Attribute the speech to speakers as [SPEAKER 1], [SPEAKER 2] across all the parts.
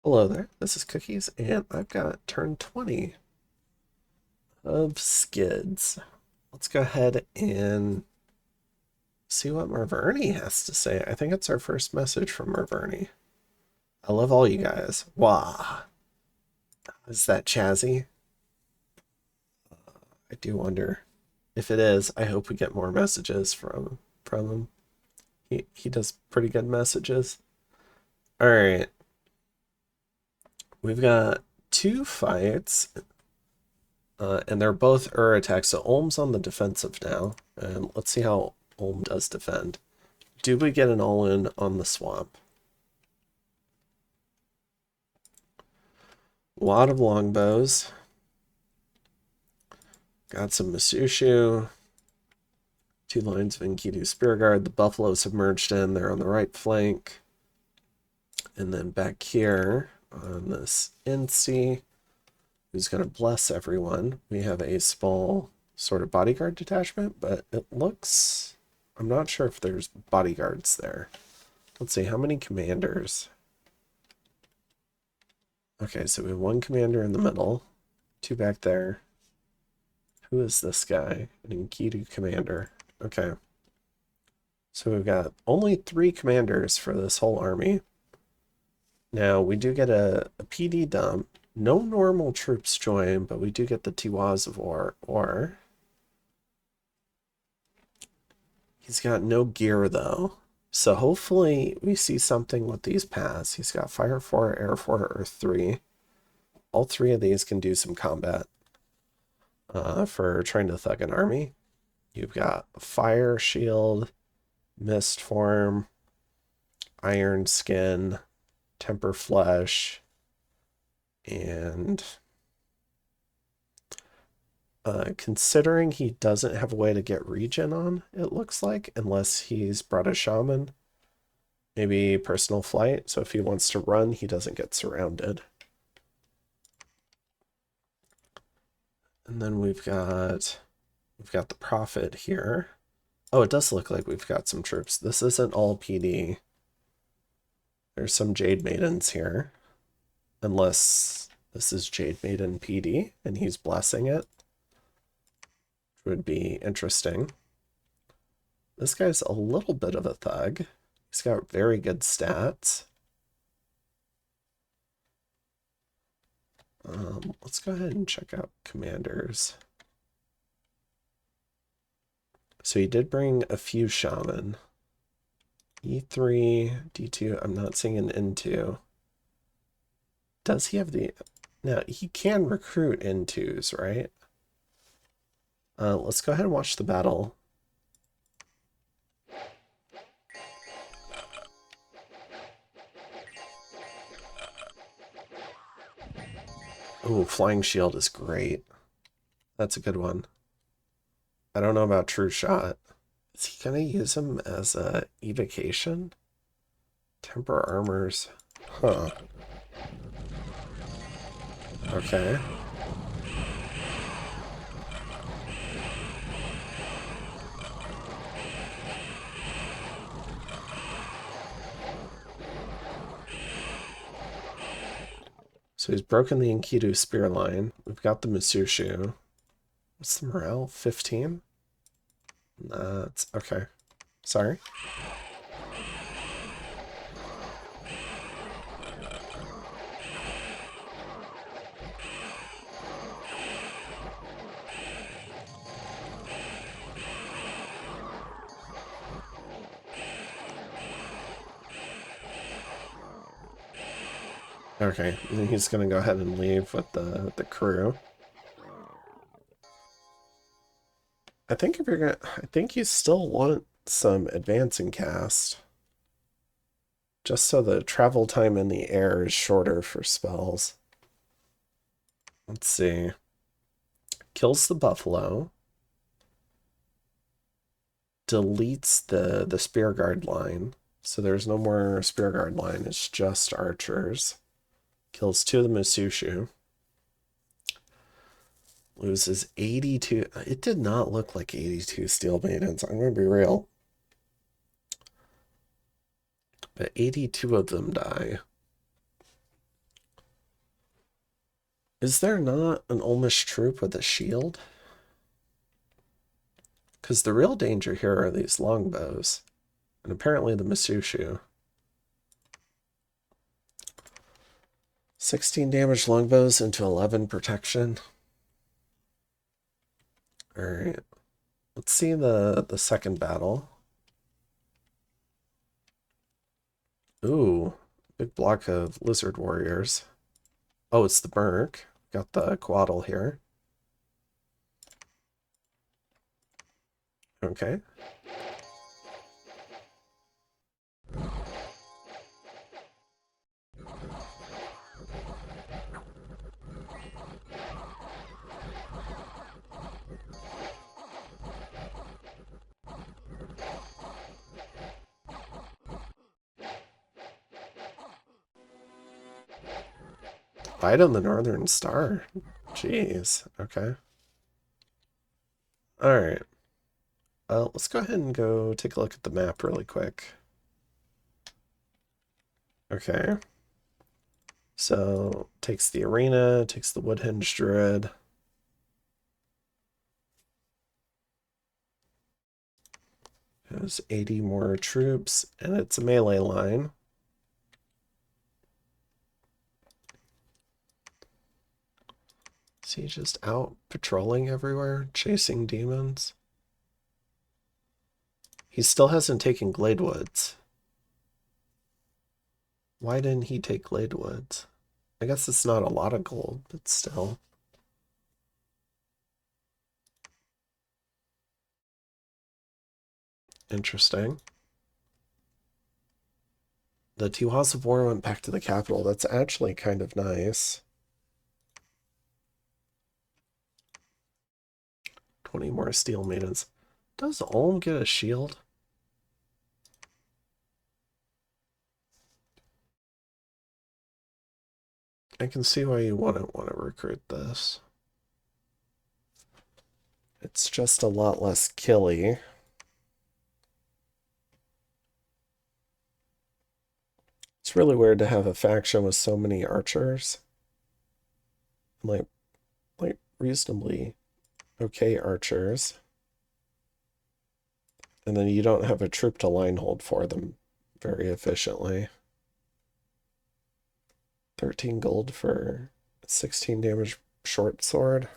[SPEAKER 1] Hello there, this is Cookies, and I've got turn 20 of skids. Let's go ahead and see what Marverni has to say. I think it's our first message from Marverni. I love all you guys. Wah! Is that Chazzy? I do wonder. If it is, I hope we get more messages from him. He does pretty good messages. Alright. We've got two fights. And they're both attacks, so Olm's on the defensive now. And let's see how Olm does defend. Do we get an all-in on the swamp? A lot of longbows. Got some Masushu. Two lines of Enkidu Spearguard. The buffaloes have merged in. They're on the right flank. And then back here on this NC, who's going to bless everyone, we have a small sort of bodyguard detachment, but it looks... I'm not sure if there's bodyguards there. Let's see, how many commanders? Okay, so we have one commander in the middle, two back there. Who is this guy? An Enkidu commander. Okay. So we've got only 3 commanders for this whole army. Now, we do get a PD dump. No normal troops join, but we do get the Tiwaz of War, or... He's got no gear, though. So hopefully we see something with these paths. He's got Fire 4, Air 4, Earth 3. All 3 of these can do some combat for trying to thug an army. You've got Fire Shield, Mist Form, Iron Skin, Temper Flesh, and considering he doesn't have a way to get regen on, it looks like, unless he's brought a shaman, maybe personal flight, so if he wants to run, he doesn't get surrounded. And then we've got the Prophet here. Oh, it does look like we've got some troops. This isn't all PD. There's some Jade Maidens here. Unless this is Jade Maiden PD and he's blessing it. Which would be interesting. This guy's a little bit of a thug. He's got very good stats. Let's go ahead and check out commanders. So he did bring a few shaman. E3, D2, I'm not seeing an N2. Does he have the... Now, he can recruit N2s, right? Let's go ahead and watch the battle. Ooh, Flying Shield is great. That's a good one. I don't know about True Shot. Is he gonna use him as a evocation? Temper Armors. Huh. Okay. So he's broken the Enkidu spear line. We've got the Masushu. What's the morale? 15? That's okay. Sorry. Okay, and he's gonna go ahead and leave with the crew. I think if you're gonna, I think you still want some advancing cast, just so the travel time in the air is shorter for spells. Let's see. Kills the buffalo. Deletes the spear guard line, so there's no more spear guard line. It's just archers. Kills 2 of the Masushu. Loses 82. It did not look like 82 Steel Maidens. I'm going to be real. But 82 of them die. Is there not an Olmish troop with a shield? Because the real danger here are these longbows. And apparently the Masushu. 16 damage longbows into 11 protection. Alright. Let's see the second battle. Ooh, big block of lizard warriors. Oh, it's the Merc. Got the Quaddle here. Okay. Fight on the Northern Star. Jeez. Okay. Alright. Let's go ahead and go take a look at the map really quick. Okay. So, takes the arena, takes the Woodhenge Druid. Has 80 more troops, and it's a melee line. Is he just out patrolling everywhere, chasing demons? He still hasn't taken Gladewoods. Why didn't he take Gladewoods? I guess it's not a lot of gold, but still. Interesting. The Tiwas of War went back to the capital. That's actually kind of nice. 20 more steel maidens. Does Ulm get a shield? I can see why you wouldn't want to recruit this. It's just a lot less killy. It's really weird to have a faction with so many archers. Like reasonably okay archers. And then you don't have a troop to line hold for them very efficiently. 13 gold for 16 damage short sword.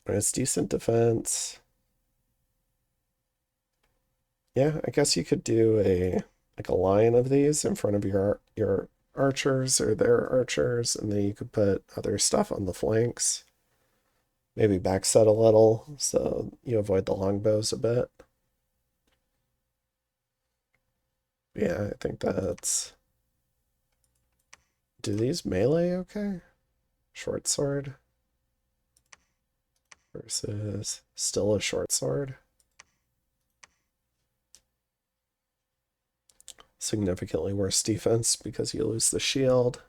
[SPEAKER 1] It's decent defense. Yeah, I guess you could do a line of these in front of your archers or their archers, and then you could put other stuff on the flanks. Maybe backset a little so you avoid the longbows a bit. Yeah, I think that's... Do these melee okay? Short sword versus still a short sword. Significantly worse defense because you lose the shield.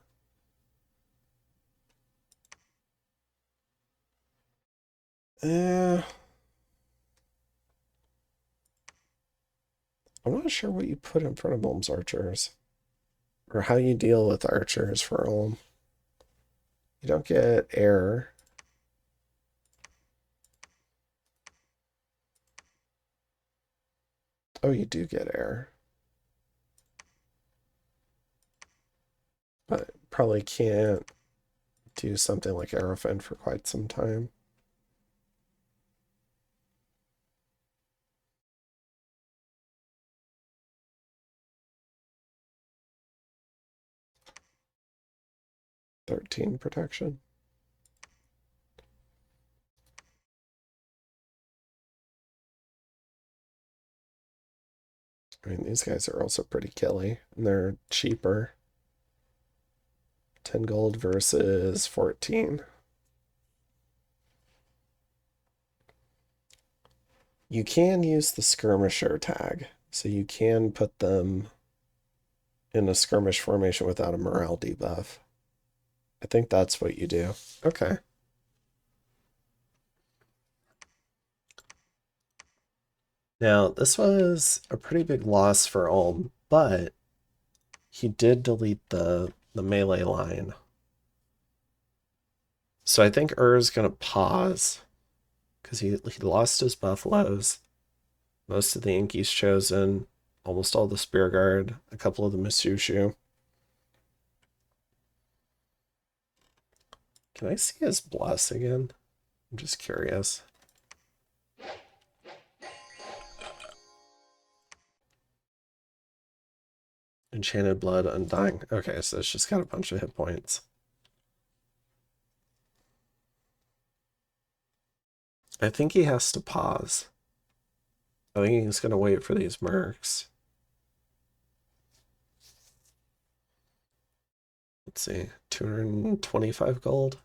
[SPEAKER 1] I'm not sure what you put in front of Ulm's archers. Or how you deal with archers for Ulm. You don't get air. Oh, you do get air. But probably can't do something like Aerofend for quite some time. "13 protection. I mean, these guys are also pretty killy, and they're cheaper. 10 gold versus 14. You can use the skirmisher tag, so you can put them in a skirmish formation without a morale debuff. I think that's what you do. Okay. Now, this was a pretty big loss for Ulm, but he did delete the melee line. So I think is going to pause because he lost his buffaloes. Most of the Inky's chosen, almost all the Spear Guard, a couple of the Masushu. Can I see his bless again? I'm just curious. Enchanted Blood, Undying. Okay, so it's just got a bunch of hit points. I think he has to pause. I think he's going to wait for these mercs. Let's see, 225 gold.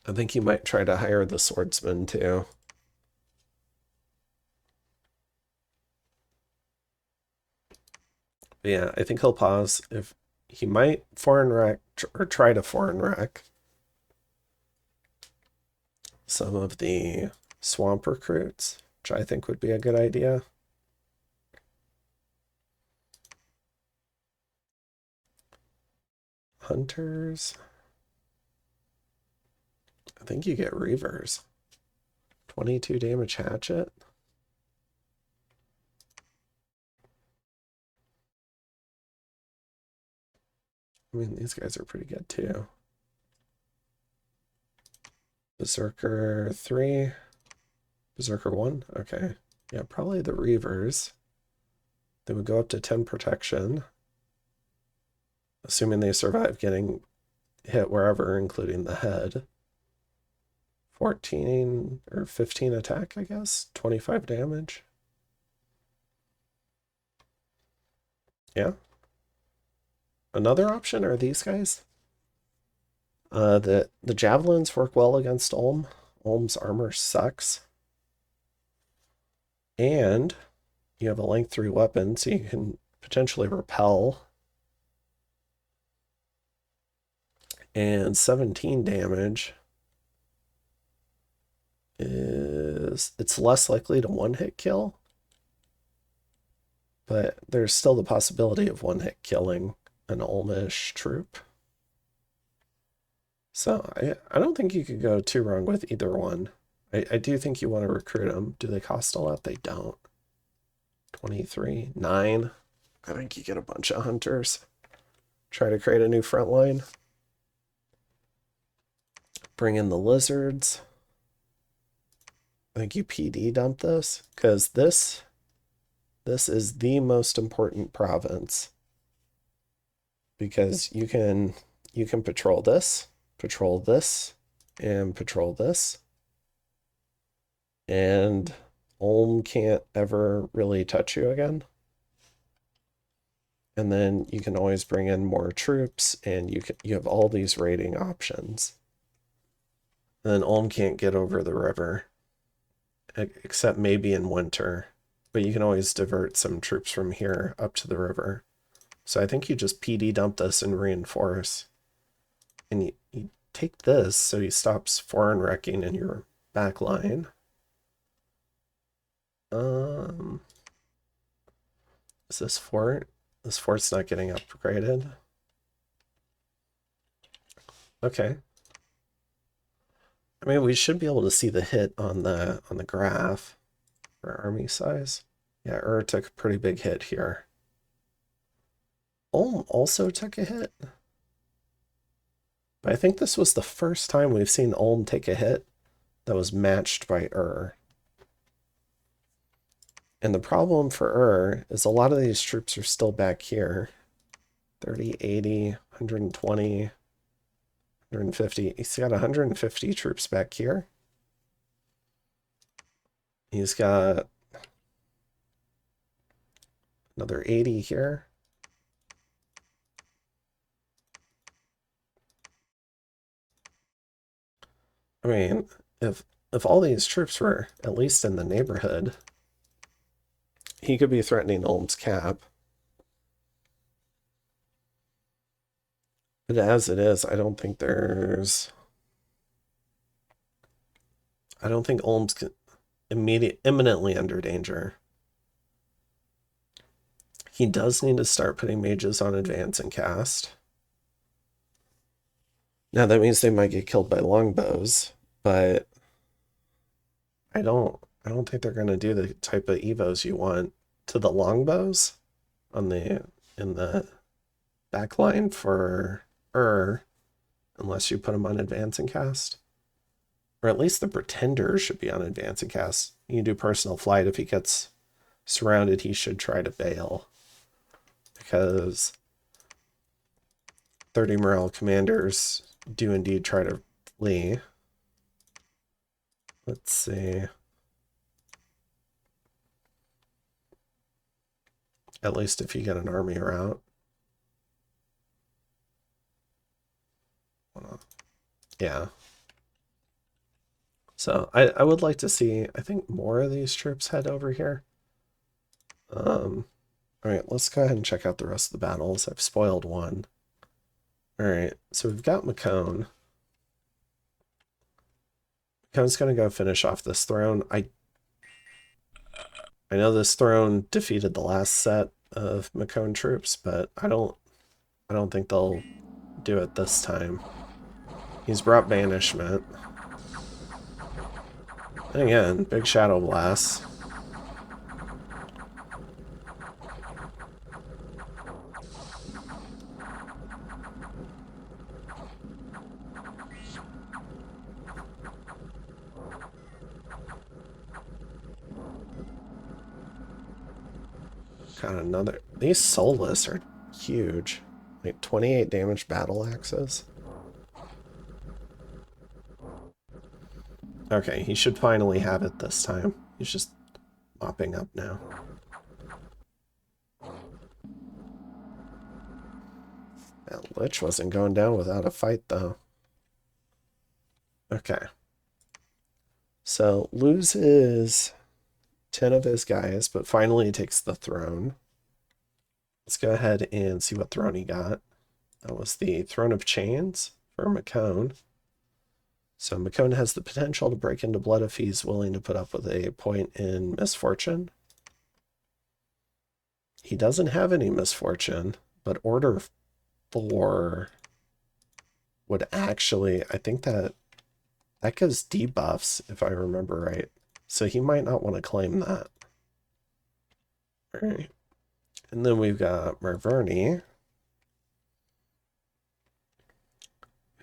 [SPEAKER 1] I think he might try to hire the swordsman too. But yeah, I think he'll pause. If he might foreign wreck or try to foreign wreck some of the swamp recruits, which I think would be a good idea. Hunters. I think you get Reavers. 22 damage hatchet. I mean, these guys are pretty good too. Berserker 3. Berserker 1. Okay. Yeah, probably the Reavers. They would go up to 10 protection. Assuming they survive getting hit wherever, including the head. 14 or 15 attack, I guess. 25 damage. Yeah. Another option are these guys. The javelins work well against Ulm. Ulm's armor sucks. And you have a length 3 weapon, so you can potentially repel. And 17 damage is, it's less likely to one-hit kill, but there's still the possibility of one-hit killing an Ulmish troop. So I don't think you could go too wrong with either one. I do think you want to recruit them. Do they cost a lot? They don't. 23, 9. I think you get a bunch of hunters. Try to create a new front line. Bring in the lizards. I think you PD dump this, because this is the most important province. Because you can patrol this, and patrol this. And Ulm can't ever really touch you again. And then you can always bring in more troops, and you have all these raiding options. And then Ulm can't get over the river, except maybe in winter. But you can always divert some troops from here up to the river. So I think you just PD dump this and reinforce. And you take this so he stops foreign wrecking in your back line. Is this fort? This fort's not getting upgraded. Okay. I mean, we should be able to see the hit on the graph for army size. Yeah, took a pretty big hit here. Ulm also took a hit. But I think this was the first time we've seen Ulm take a hit that was matched by And the problem for is a lot of these troops are still back here. 30, 80, 120, 150. He's got 150 troops back here. He's got another 80 here. I mean, if all these troops were at least in the neighborhood, he could be threatening Ulm's cap. But as it is, I don't think Ulm's imminently under danger. He does need to start putting mages on advance and cast. Now that means they might get killed by longbows, but I don't think they're gonna do the type of evos you want to the longbows on the in the backline for unless you put them on advance and cast. Or at least the pretender should be on advance and cast. You can do personal flight. If he gets surrounded, he should try to bail. Because 30 morale commanders do indeed try to flee. Let's see. At least if you get an army route. Yeah. So I would like to see, I think, more of these troops head over here. All right, let's go ahead and check out the rest of the battles. I've spoiled one. All right, so we've got Mekone. Mekone's going to go finish off this throne. I know this throne defeated the last set of Mekone troops, but I don't think they'll do it this time. He's brought banishment. And again, big shadow blast. Got another. These soulless are huge. Like 28 damage battle axes. Okay, he should finally have it this time. He's just mopping up now. That Lich wasn't going down without a fight, though. Okay. So, loses 10 of his guys, but finally takes the throne. Let's go ahead and see what throne he got. That was the Throne of Chains for Mekone. So Mekone has the potential to break into blood if he's willing to put up with a point in misfortune. He doesn't have any misfortune, but Order 4 would actually, I think that gives debuffs, if I remember right. So he might not want to claim that. All right. And then we've got Marverni,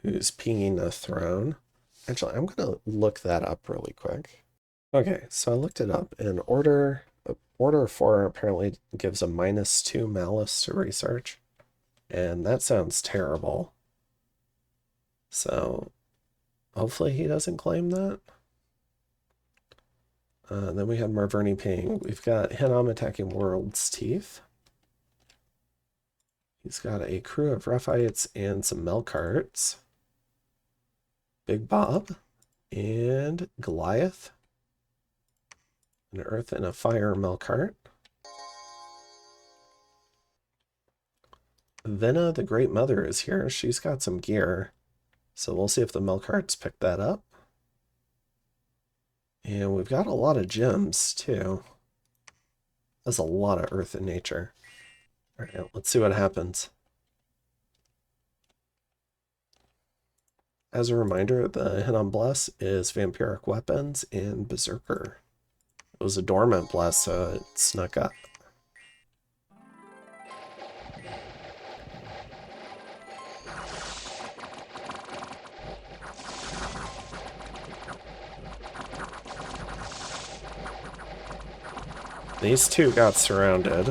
[SPEAKER 1] who's pinging a throne. Actually, I'm going to look that up really quick. Okay, so I looked it up, and Order 4 apparently gives a -2 malice to research, and that sounds terrible. So hopefully he doesn't claim that. Then we have Marverni ping. We've got Hinnom attacking World's Teeth. He's got a crew of Rephites and some Melkarts. Big Bob and Goliath. An Earth and a Fire Melkart. Venna, the Great Mother, is here. She's got some gear. So we'll see if the Melkarts pick that up. And we've got a lot of gems, too. That's a lot of Earth and Nature. All right, let's see what happens. As a reminder, the Hinnom Bless is Vampiric Weapons and Berserker. It was a dormant bless, so it snuck up. These two got surrounded.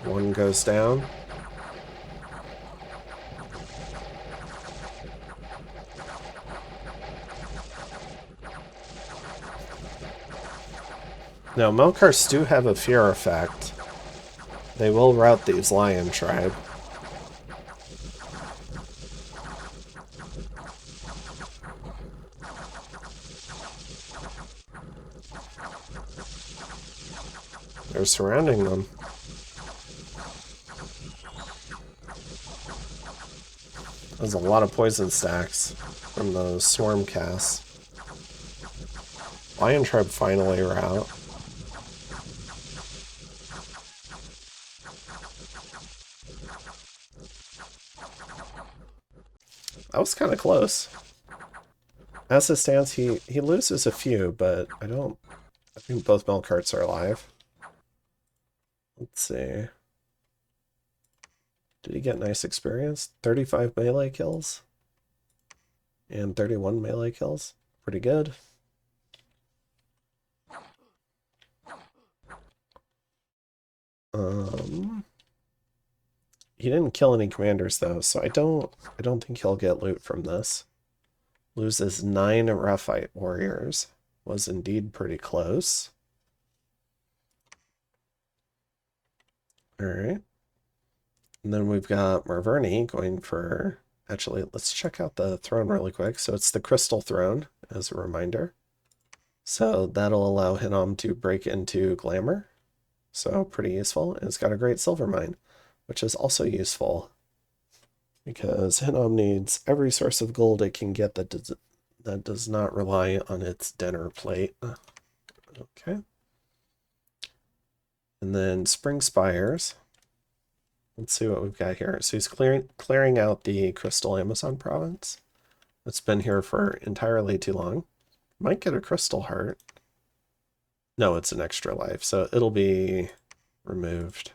[SPEAKER 1] One goes down. Now, Melkarts do have a fear effect. They will rout these lion tribe. They're surrounding them. There's a lot of poison stacks from those swarm casts. Lion tribe finally rout. That was kind of close. As it stands, he loses a few, but I think both milk carts are alive. Let's see. Did he get nice experience? 35 melee kills and 31 melee kills. Pretty good. He didn't kill any commanders though, so I don't think he'll get loot from this. Loses 9 Roughite warriors. Was indeed pretty close. Alright. And then we've got Marverni going for... Actually, let's check out the throne really quick. So it's the Crystal Throne, as a reminder. So that'll allow Hinnom to break into Glamour. So pretty useful. And it's got a great silver mine, which is also useful. Because Hinnom needs every source of gold it can get that does not rely on its dinner plate. Okay. And then Spring Spires. Let's see what we've got here. So he's clearing out the Crystal Amazon province. It's been here for entirely too long. Might get a Crystal Heart. No, it's an extra life, so it'll be removed.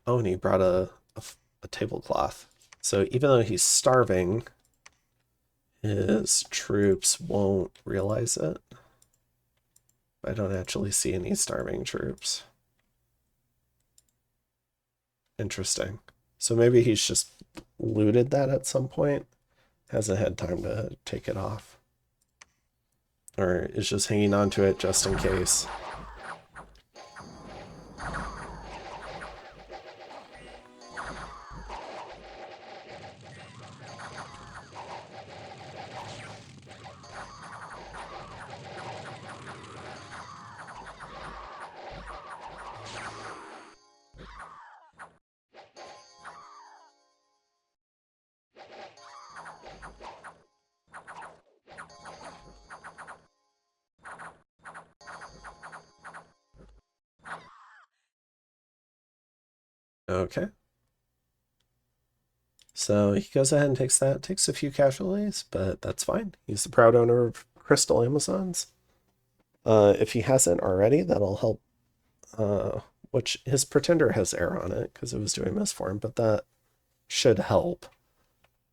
[SPEAKER 1] Oh, and he brought a tablecloth. So even though he's starving, his troops won't realize it. I don't actually see any starving troops. Interesting. So maybe he's just looted that at some point. Hasn't had time to take it off. Or is just hanging on to it just in case. Okay. So he goes ahead and takes that. Takes a few casualties, but that's fine. He's the proud owner of Crystal Amazons. If he hasn't already, that'll help. Which his Pretender has air on it because it was doing this for him, but that should help.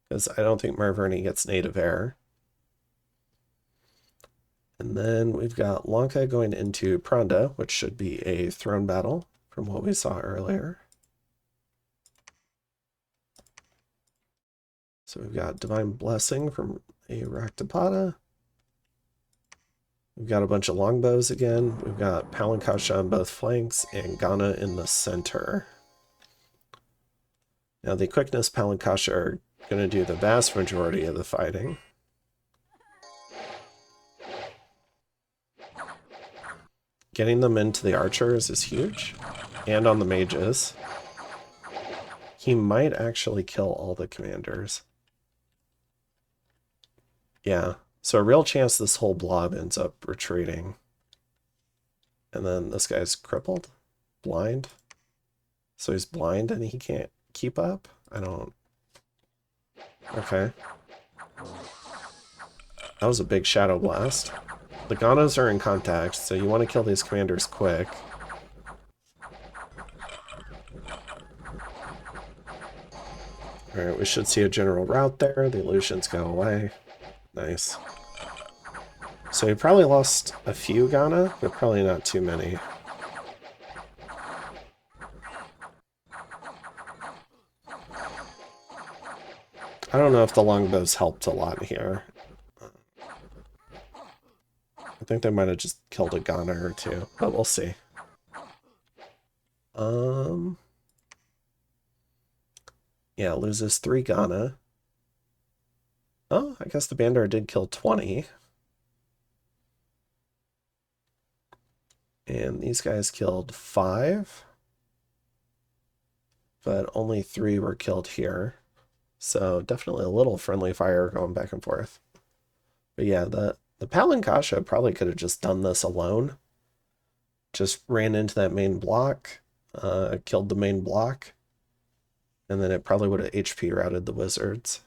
[SPEAKER 1] Because I don't think Marverni gets native air. And then we've got Lanka going into Pranda, which should be a throne battle from what we saw earlier. So we've got Divine Blessing from a Raktapada. We've got a bunch of longbows again. We've got Palankasha on both flanks and Ghana in the center. Now the Quickness Palankasha are going to do the vast majority of the fighting. Getting them into the archers is huge, and on the mages. He might actually kill all the commanders. Yeah, so a real chance this whole blob ends up retreating. And then this guy's crippled, blind. So he's blind and he can't keep up? I don't... Okay. That was a big shadow blast. The Ganas are in contact, so you want to kill these commanders quick. Alright, we should see a general rout there. The illusions go away. Nice. So he probably lost a few Ghana, but probably not too many. I don't know if the longbows helped a lot here. I think they might have just killed a Ghana or two, but we'll see. Yeah, loses 3 Ghana. Oh, I guess the Bandar did kill 20. And these guys killed 5. But only 3 were killed here. So definitely a little friendly fire going back and forth. But yeah, the Palankasha probably could have just done this alone. Just ran into that main block, killed the main block, And then it probably would have HP routed the wizards.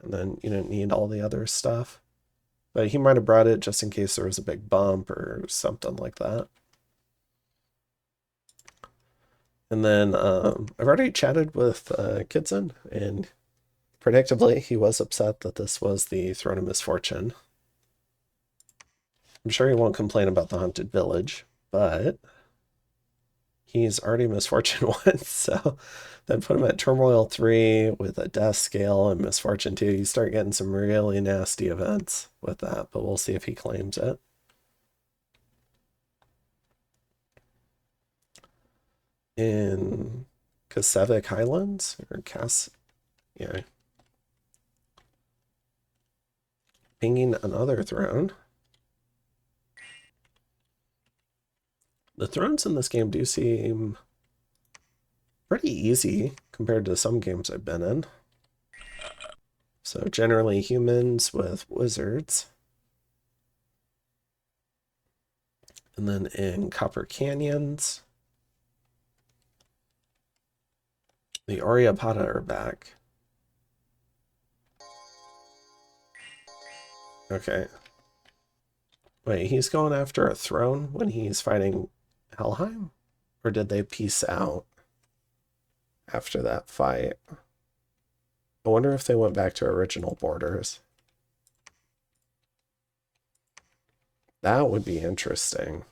[SPEAKER 1] And then you didn't need all the other stuff. But he might have brought it just in case there was a big bump or something like that. And then I've already chatted with Kidzin, and predictably he was upset that this was the Throne of Misfortune. I'm sure he won't complain about the Haunted Village, but he's already Misfortune once, so then put him at Turmoil 3 with a Death Scale and Misfortune 2. You start getting some really nasty events with that, but we'll see if he claims it. In Kasevik Highlands, or yeah. Pinging another throne. The thrones in this game do seem pretty easy compared to some games I've been in. So generally humans with wizards. And then in Copper Canyons, the Oryapata are back. Okay. Wait, he's going after a throne when he's fighting Helheim? Or did they peace out after that fight? I wonder if they went back to original borders. That would be interesting.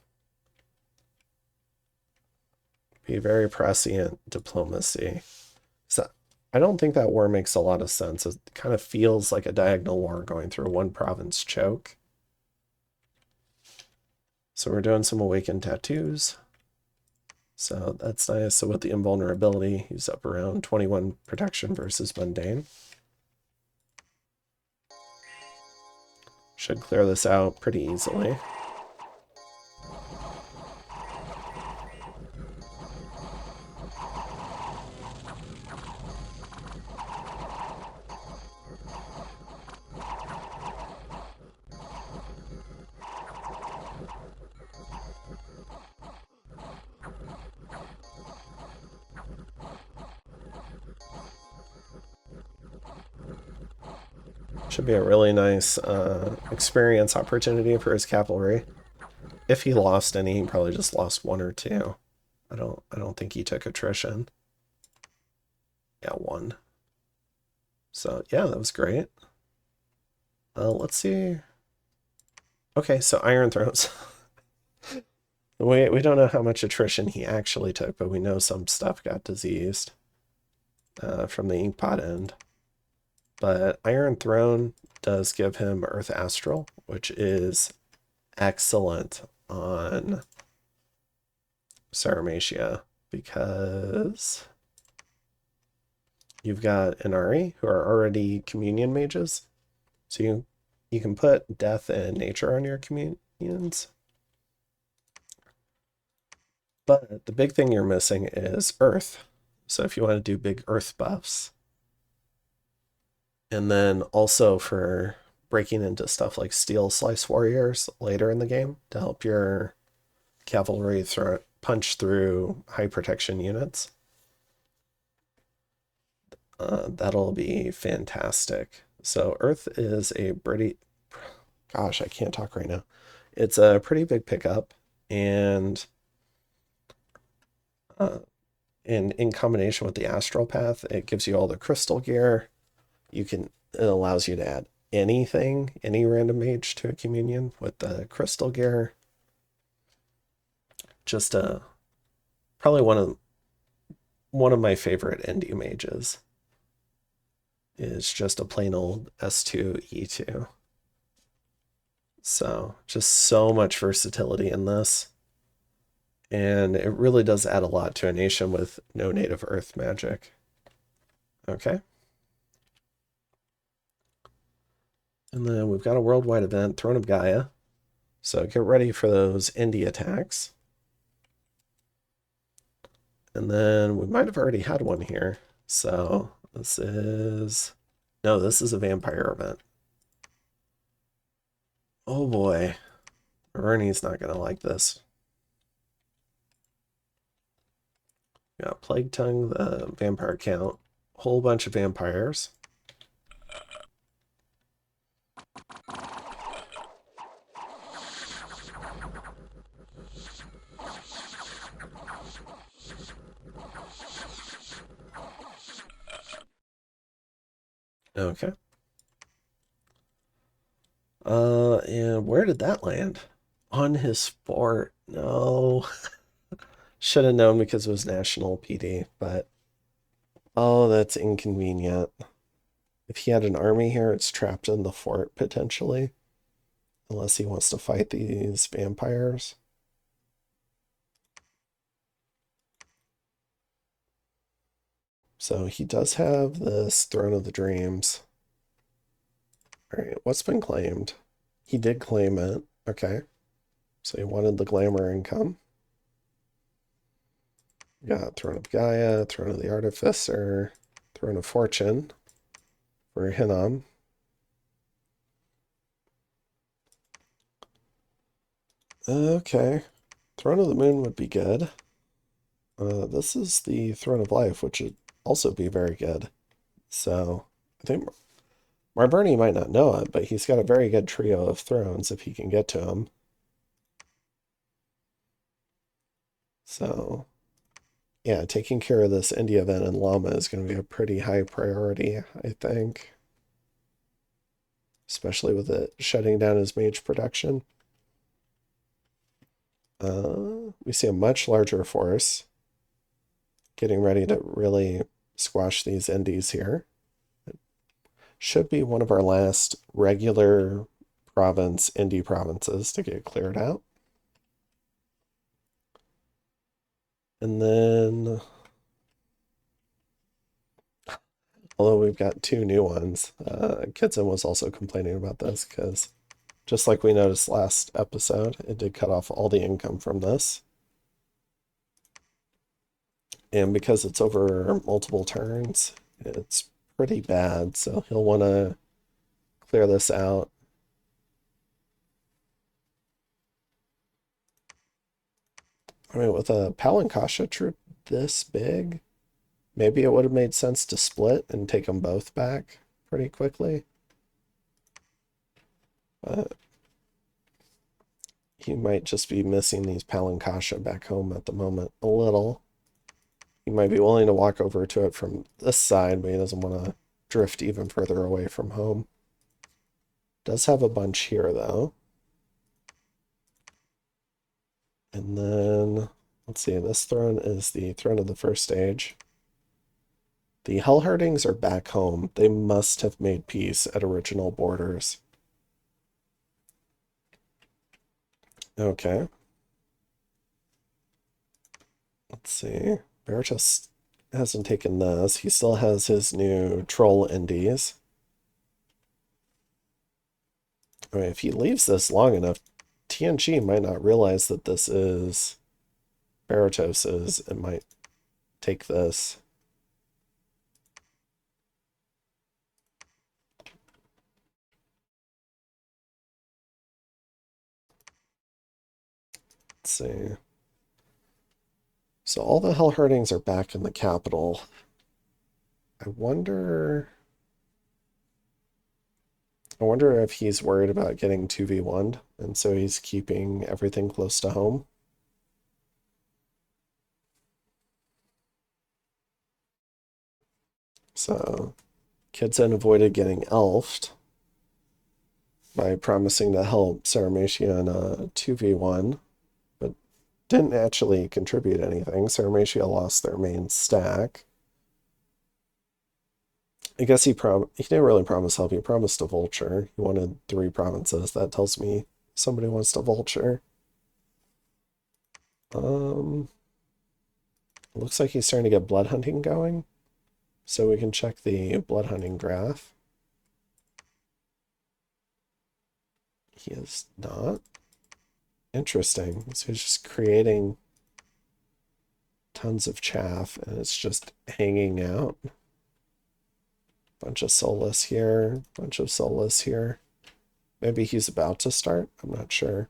[SPEAKER 1] Be very prescient diplomacy. So I don't think that war makes a lot of sense. It kind of feels like a diagonal war going through one province choke. So we're doing some awakened tattoos. So that's nice. So with the invulnerability, he's up around 21 protection versus mundane. Should clear this out pretty easily. Should be a really nice experience opportunity for his cavalry. If he lost any, he probably just lost one or two. I don't think he took attrition. Yeah, one. So yeah, that was great. Let's see. Okay, so Iron Thrones. we don't know how much attrition he actually took, but we know some stuff got diseased from the Inkpot end. But Iron Throne does give him Earth Astral, which is excellent on Sauromatia because you've got Inari who are already communion mages. So you can put death and nature on your communions. But the big thing you're missing is earth. So if you want to do big earth buffs, and then also for breaking into stuff like Steel Slice Warriors later in the game to help your cavalry punch through high protection units. That'll be fantastic. So Earth is a pretty... Gosh, I can't talk right now. It's a pretty big pickup, and in combination with the Astral Path, it gives you all the crystal gear. It allows you to add anything, any random mage to a communion with the crystal gear. Just probably one of my favorite indie mages is just a plain old S2 E2. So just so much versatility in this. And it really does add a lot to a nation with no native earth magic. Okay. And then we've got a worldwide event, Throne of Gaia. So get ready for those indie attacks. And then we might have already had one here. So this is a vampire event. Oh boy. Marverni's not going to like this. Got Plague Tongue, the vampire count, whole bunch of vampires. Okay. And where did that land? On his fort. No. Should have known because it was National PD, but oh, that's inconvenient. If he had an army here, it's trapped in the fort potentially. Unless he wants to fight these vampires. So he does have this Throne of the Dreams. All right, what's been claimed? He did claim it. Okay. So he wanted the glamour income. Got Throne of Gaia, Throne of the Artificer, Throne of Fortune for Hinnom. Okay. Throne of the Moon would be good. This is the Throne of Life, which would also be very good. So I think Marverni might not know it, but he's got a very good trio of thrones if he can get to them. So yeah, taking care of this India event in Llama is going to be a pretty high priority, I think. Especially with it shutting down his mage production. We see a much larger force getting ready to really squash these indies here. It should be one of our last regular province, indie provinces to get cleared out. And then, although we've got two new ones, Kidzin was also complaining about this because just like we noticed last episode, it did cut off all the income from this. And because it's over multiple turns, it's pretty bad. So he'll want to clear this out. I mean, with a Palankasha troop this big, maybe it would have made sense to split and take them both back pretty quickly. But he might just be missing these Palankasha back home at the moment a little. He might be willing to walk over to it from this side, but he doesn't want to drift even further away from home. Does have a bunch here, though. And then, let's see, this throne is the throne of the first stage. The Hellherdings are back home. They must have made peace at original borders. Okay. Let's see. Berytos hasn't taken this. He still has his new troll indies. I mean, if he leaves this long enough, TNG might not realize that this is Berytos's and might take this. Let's see. So all the Hellherdings are back in the capital. I wonder if he's worried about getting 2v1'd, and so he's keeping everything close to home. So Kidzin avoided getting elfed by promising to help Sauromatia in a 2v1, but didn't actually contribute anything. Sauromatia lost their main stack. I guess he didn't really promise help. He promised a vulture. He wanted 3 provinces. That tells me somebody wants to vulture. Looks like he's starting to get blood hunting going. So we can check the blood hunting graph. He is not. Interesting. So he's just creating tons of chaff and it's just hanging out. Bunch of soulless here, bunch of soulless here. Maybe he's about to start. I'm not sure.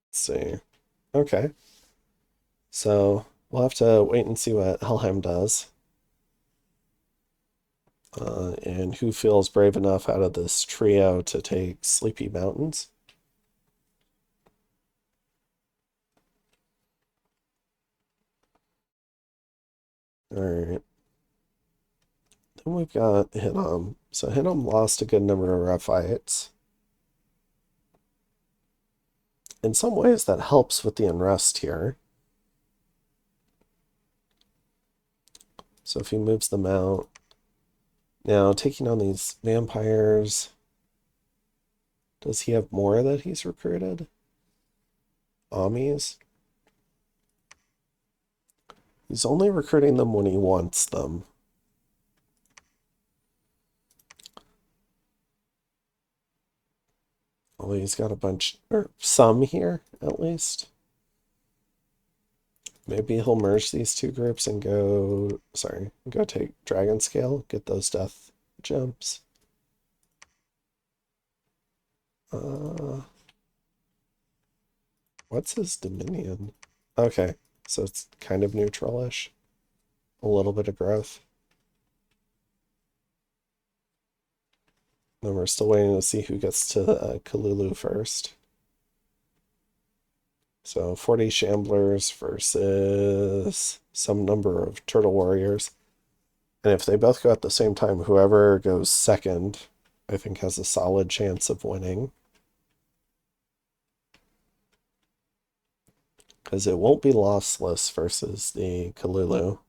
[SPEAKER 1] Let's see. Okay. So we'll have to wait and see what Helheim does. And who feels brave enough out of this trio to take Sleepy Mountains? Alright. Then we've got Hinnom. So Hinnom lost a good number of rough fights. In some ways, that helps with the unrest here. So if he moves them out. Now, taking on these vampires. Does he have more that he's recruited? Ommies? He's only recruiting them when he wants them. Although he's got a bunch, or some here, at least. Maybe he'll merge these two groups and go, sorry, go take Dragon Scale, get those death gems. What's his Dominion? Okay, so it's kind of neutral-ish. A little bit of growth. Then we're still waiting to see who gets to Kalulu first. So 40 Shamblers versus some number of Turtle Warriors. And if they both go at the same time, whoever goes second, I think has a solid chance of winning. Because it won't be Lossless versus the Kalulu.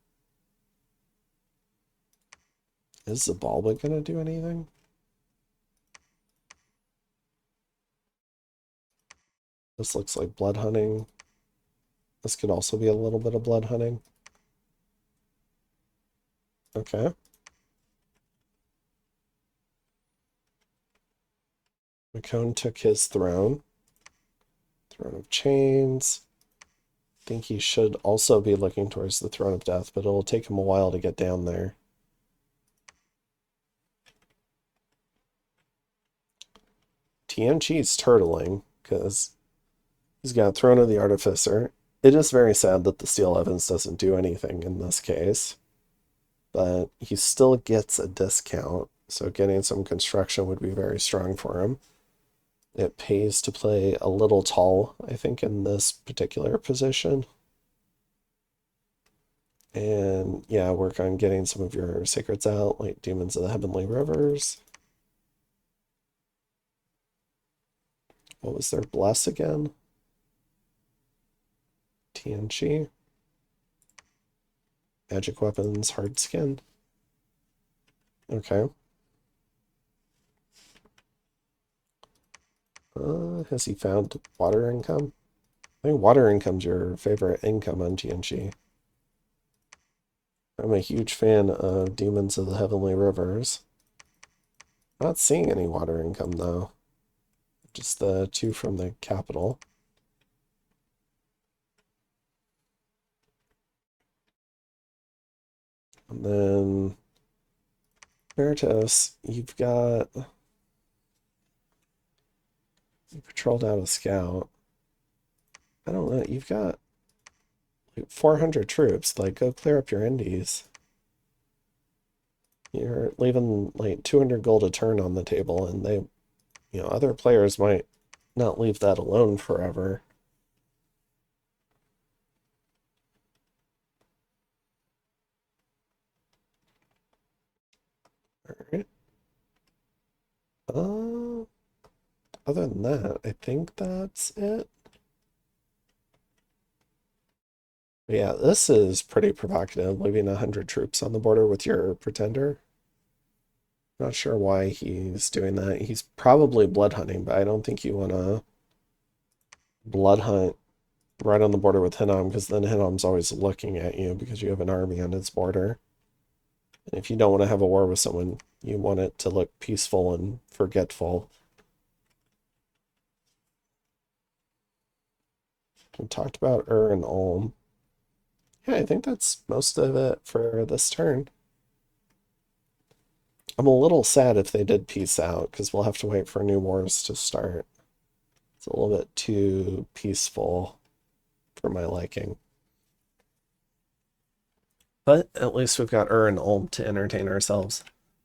[SPEAKER 1] Is Xibalba going to do anything? This looks like blood hunting. This could also be a little bit of blood hunting. Okay. Mekone took his throne. Throne of Chains. I think he should also be looking towards the Throne of Death, but it'll take him a while to get down there. Tianqi's turtling, because he's got Throne of the Artificer. It is very sad that the Steel Evans doesn't do anything in this case, but he still gets a discount, so getting some construction would be very strong for him. It pays to play a little tall, I think, in this particular position. And yeah, work on getting some of your secrets out, like Demons of the Heavenly Rivers. What was their bless again? Tianqi. Magic weapons, hard skin. Okay. Has he found water income? I think water income's your favorite income on Tianqi. I'm a huge fan of Demons of the Heavenly Rivers. Not seeing any water income though. Just the two from the capital. And then Berytos, you've got, you patrolled out a scout. I don't know, you've got like 400 troops. Like, go clear up your indies. You're leaving like 200 gold a turn on the table, and they, you know, other players might not leave that alone forever. All right. Other than that, I think that's it. But yeah, this is pretty provocative, leaving 100 troops on the border with your pretender. Not sure why he's doing that. He's probably blood hunting, but I don't think you want to blood hunt right on the border with Hinnom, because then Hinnom's always looking at you because you have an army on its border. And if you don't want to have a war with someone, you want it to look peaceful and forgetful. We talked about and Ulm. Yeah, I think that's most of it for this turn. I'm a little sad if they did peace out, because we'll have to wait for new wars to start. It's a little bit too peaceful. for my liking. But at least we've got and Ulm to entertain ourselves.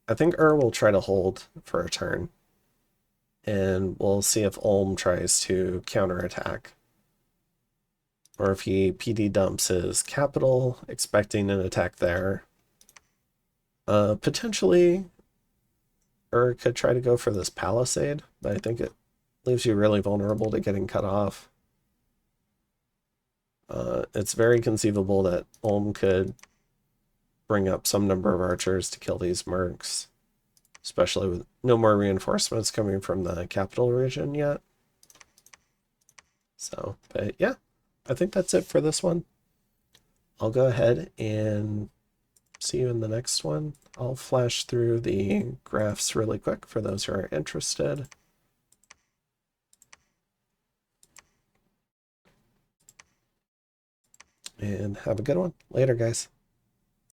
[SPEAKER 1] I think will try to hold for a turn. And we'll see if Ulm tries to counterattack. Or if he PD dumps his capital, expecting an attack there. Potentially, could try to go for this palisade, but I think it leaves you really vulnerable to getting cut off. It's very conceivable that Ulm could bring up some number of archers to kill these mercs, especially with no more reinforcements coming from the capital region yet. So, but yeah, I think that's it for this one. I'll go ahead and see you in the next one. I'll flash through the graphs really quick for those who are interested. And have a good one. Later, guys.